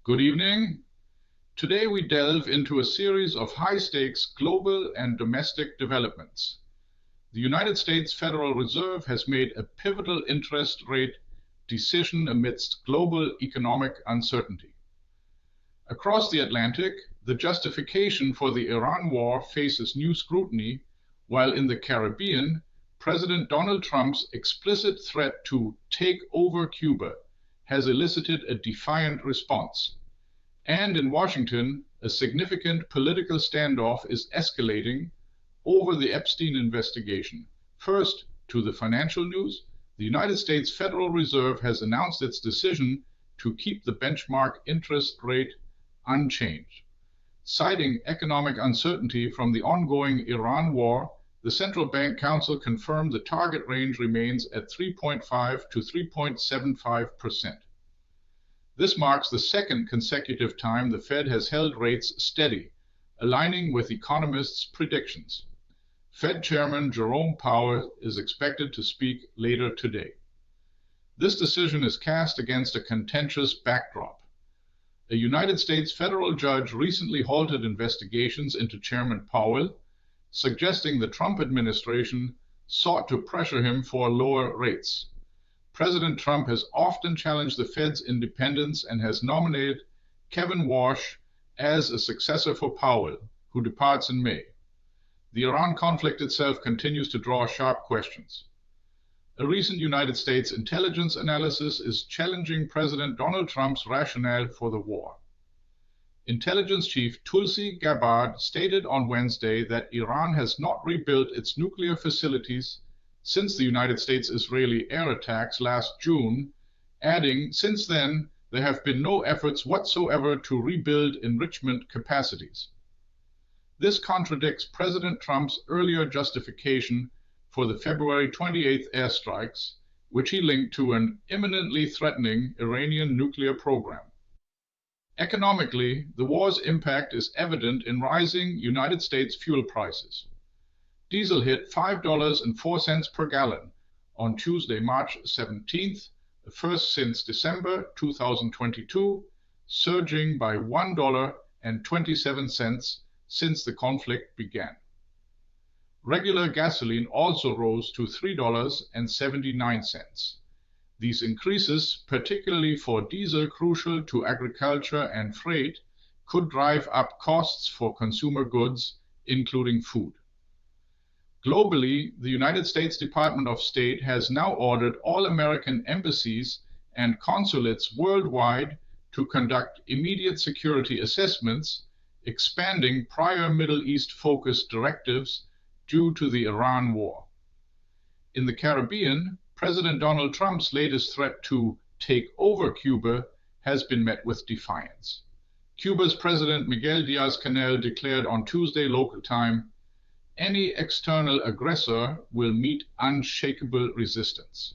Good evening. Today we delve into a series of high-stakes global and domestic developments. The United States Federal Reserve has made a pivotal interest rate decision amidst global economic uncertainty. Across the Atlantic, the justification for the Iran war faces new scrutiny, while in the Caribbean, President Donald Trump's explicit threat to take over Cuba has elicited a defiant response. And in Washington, a significant political standoff is escalating over the Epstein investigation. First, to the financial news, the United States Federal Reserve has announced its decision to keep the benchmark interest rate unchanged. Citing economic uncertainty from the ongoing Iran war, the Central Bank Council confirmed the target range remains at 3.5 to 3.75%. This marks the second consecutive time the Fed has held rates steady, aligning with economists' predictions. Fed Chairman Jerome Powell is expected to speak later today. This decision is cast against a contentious backdrop. A United States federal judge recently halted investigations into Chairman Powell, suggesting the Trump administration sought to pressure him for lower rates. President Trump has often challenged the Fed's independence and has nominated Kevin Warsh as a successor for Powell, who departs in May. The Iran conflict itself continues to draw sharp questions. A recent United States intelligence analysis is challenging President Donald Trump's rationale for the war. Intelligence Chief Tulsi Gabbard stated on Wednesday that Iran has not rebuilt its nuclear facilities since the United States-Israeli air attacks last June, adding, since then, there have been no efforts whatsoever to rebuild enrichment capacities. This contradicts President Trump's earlier justification for the February 28th airstrikes, which he linked to an imminently threatening Iranian nuclear program. Economically, the war's impact is evident in rising United States fuel prices. Diesel hit $5.04 per gallon on Tuesday, March 17th, the first since December 2022, surging by $1.27 since the conflict began. Regular gasoline also rose to $3.79. These increases, particularly for diesel crucial to agriculture and freight, could drive up costs for consumer goods, including food. Globally, the United States Department of State has now ordered all American embassies and consulates worldwide to conduct immediate security assessments, expanding prior Middle East-focused directives due to the Iran war. In the Caribbean, President Donald Trump's latest threat to take over Cuba has been met with defiance. Cuba's President Miguel DA-az-Canel declared on Tuesday local time, "Any external aggressor will meet unshakable resistance."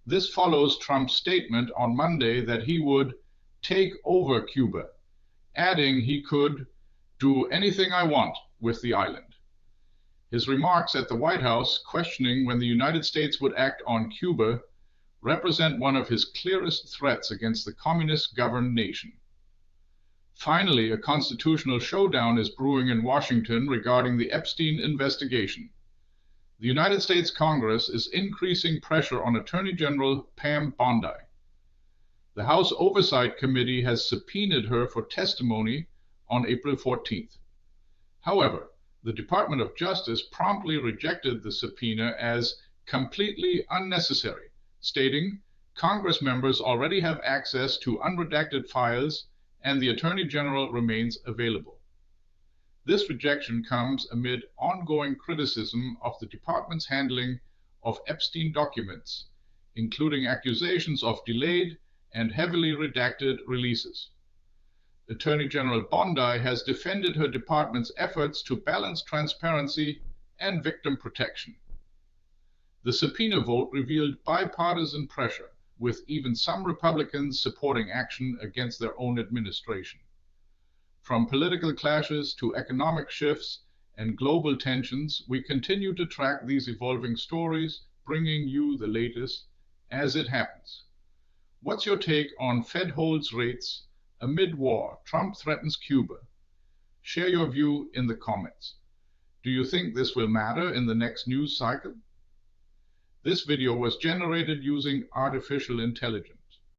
This follows Trump's statement on Monday that he would take over Cuba, adding he could do anything I want with the island. His remarks at the White House, questioning when the United States would act on Cuba, represent one of his clearest threats against the communist-governed nation. Finally, a constitutional showdown is brewing in Washington regarding the Epstein investigation. The United States Congress is increasing pressure on Attorney General Pam Bondi. The House Oversight Committee has subpoenaed her for testimony on April 14th. However, the Department of Justice promptly rejected the subpoena as completely unnecessary, stating, "Congress members already have access to unredacted files and the Attorney General remains available." This rejection comes amid ongoing criticism of the department's handling of Epstein documents, including accusations of delayed and heavily redacted releases. Attorney General Bondi has defended her department's efforts to balance transparency and victim protection. The subpoena vote revealed bipartisan pressure, with even some Republicans supporting action against their own administration. From political clashes to economic shifts and global tensions, we continue to track these evolving stories, bringing you the latest as it happens. What's your take on Fed holds rates Amid war, Trump threatens Cuba. Share your view in the comments. Do you think this will matter in the next news cycle? This video was generated using artificial intelligence.